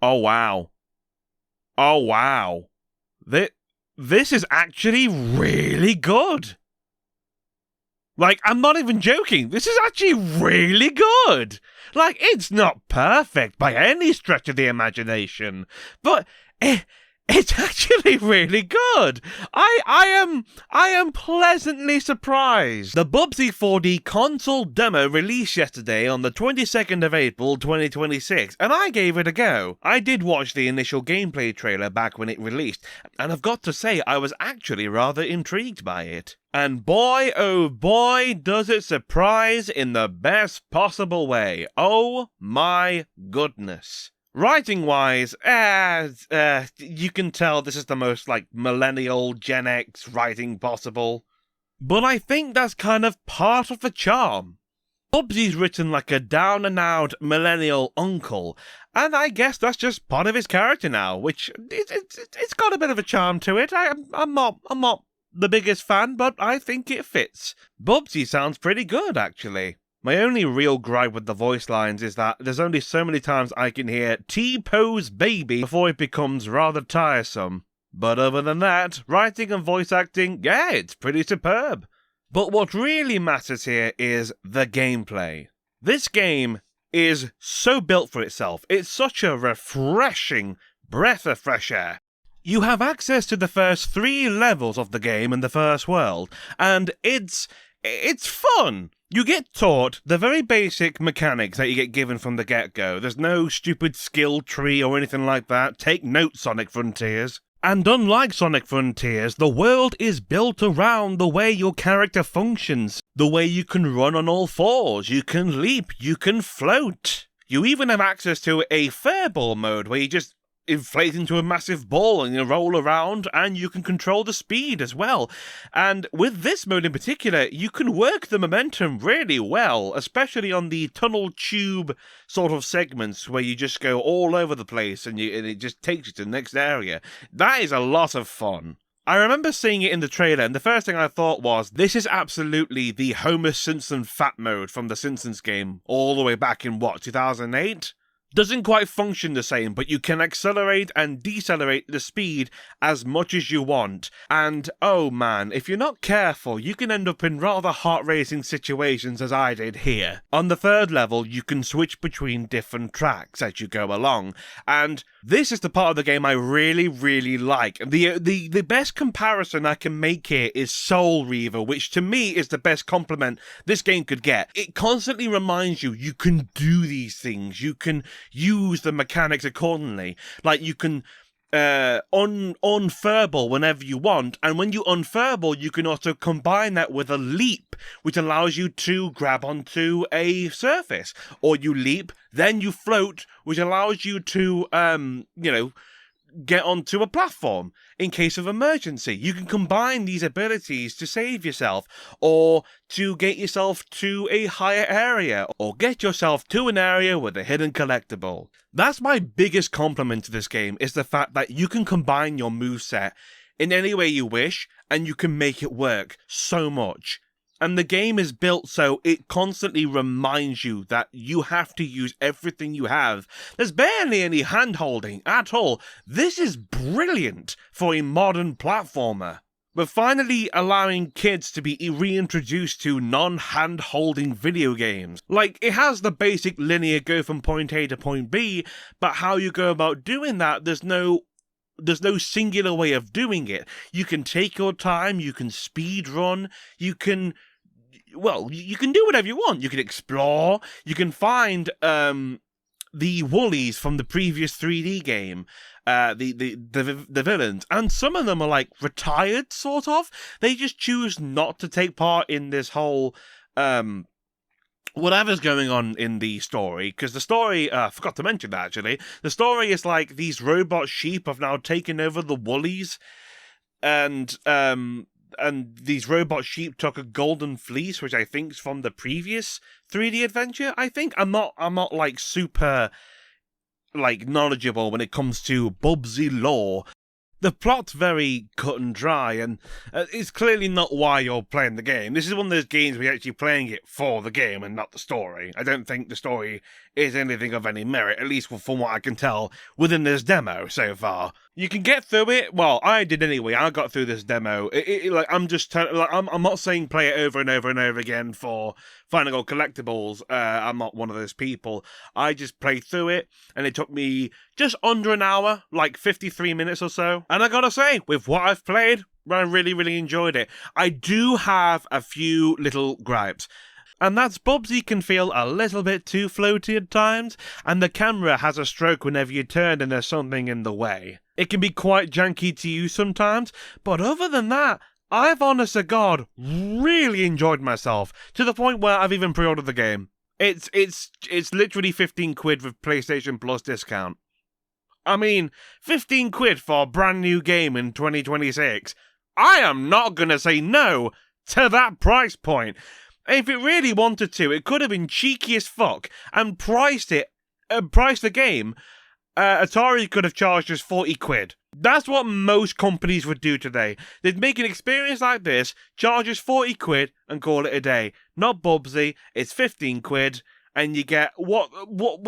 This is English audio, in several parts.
Oh wow. Oh wow. This is actually really good. Like, I'm not even joking. This is actually really good. Like, it's not perfect by any stretch of the imagination, but it's actually really good. I am pleasantly surprised. The Bubsy 4D console demo released yesterday on the 22nd of April 2026, and I gave it a go. I did watch the initial gameplay trailer back when it released, and I've got to say I was actually rather intrigued by it. And boy, oh boy, does it surprise in the best possible way. Oh my goodness. Writing-wise, you can tell this is the most, millennial Gen X writing possible. But I think that's kind of part of the charm. Bubsy's written like a down-and-out millennial uncle, and I guess that's just part of his character now, which, it's got a bit of a charm to it. I'm not the biggest fan, but I think it fits. Bubsy sounds pretty good, actually. My only real gripe with the voice lines is that there's only so many times I can hear T-pose baby before it becomes rather tiresome. But other than that, writing and voice acting, yeah, it's pretty superb. But what really matters here is the gameplay. This game is so built for itself. It's such a refreshing breath of fresh air. You have access to the first 3 levels of the game in the first world, and it's fun. You get taught the very basic mechanics that you get given from the get-go. There's no stupid skill tree or anything like that. Take note, Sonic Frontiers. And unlike Sonic Frontiers, the world is built around the way your character functions. The way you can run on all fours, you can leap, you can float. You even have access to a fairball mode where you just inflate into a massive ball and you roll around, and you can control the speed as well. And with this mode in particular, you can work the momentum really well, especially on the tunnel tube sort of segments where you just go all over the place and it just takes you to the next area. That is a lot of fun. I remember seeing it in the trailer, and the first thing I thought was, this is absolutely the Homer Simpson fat mode from the Simpsons game, all the way back in, 2008? Doesn't quite function the same, but you can accelerate and decelerate the speed as much as you want. And oh man, if you're not careful, you can end up in rather heart-racing situations as I did here. On the 3rd level, you can switch between different tracks as you go along, and this is the part of the game I really, really like. The best comparison I can make here is Soul Reaver, which to me is the best compliment this game could get. It constantly reminds you can do these things, you can use the mechanics accordingly. Like, you can unfurball whenever you want, and when you unfurball, you can also combine that with a leap, which allows you to grab onto a surface. Or you leap, then you float, which allows you to, get onto a platform in case of emergency. You can combine these abilities to save yourself, or to get yourself to a higher area, or get yourself to an area with a hidden collectible. That's my biggest compliment to this game, is the fact that you can combine your moveset in any way you wish, and you can make it work so much. And the game is built so it constantly reminds you that you have to use everything you have. There's barely any hand-holding at all. This is brilliant for a modern platformer. We're finally allowing kids to be reintroduced to non-hand-holding video games. Like, it has the basic linear go from point A to point B, but how you go about doing that, there's no singular way of doing it. You can take your time, you can speed run, you can do whatever you want. You can explore, you can find the Woolies from the previous 3D game, the villains, and some of them are like retired, sort of. They just choose not to take part in this whole whatever's going on in the story, because the story, I forgot to mention that actually, the story is like these robot sheep have now taken over the Woolies, and these robot sheep took a golden fleece, which I think is from the previous 3D adventure. I think I'm not like super like knowledgeable when it comes to Bubsy lore. The plot's very cut and dry, and it's clearly not why you're playing the game. This is one of those games where you're actually playing it for the game and not the story. I don't think the story is anything of any merit, at least from what I can tell within this demo so far. You can get through it. Well, I did anyway. I got through this demo. I'm not saying play it over and over and over again for finding all collectibles. I'm not one of those people. I just played through it, and it took me just under an hour, like 53 minutes or so. And I gotta say, with what I've played, I really, really enjoyed it. I do have a few little gripes. And that's Bubsy can feel a little bit too floaty at times, and the camera has a stroke whenever you turn and there's something in the way. It can be quite janky to use sometimes, but other than that, I've honest to God really enjoyed myself, to the point where I've even pre-ordered the game. It's literally 15 quid with PlayStation Plus discount. I mean, 15 quid for a brand new game in 2026. I am not gonna say no to that price point. If it really wanted to, it could have been cheeky as fuck and priced the game. Atari could have charged us 40 quid. That's what most companies would do today. They'd make an experience like this, charge us 40 quid and call it a day. Not Bubsy, it's 15 quid. And you get what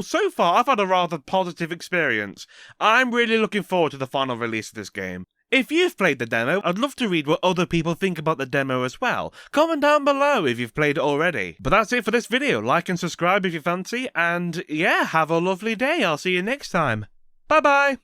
so far I've had a rather positive experience. I'm really looking forward to the final release of this game. If you've played the demo, I'd love to read what other people think about the demo as well. Comment down below if you've played it already. But that's it for this video. Like and subscribe if you fancy, and yeah, have a lovely day. I'll see you next time. Bye bye!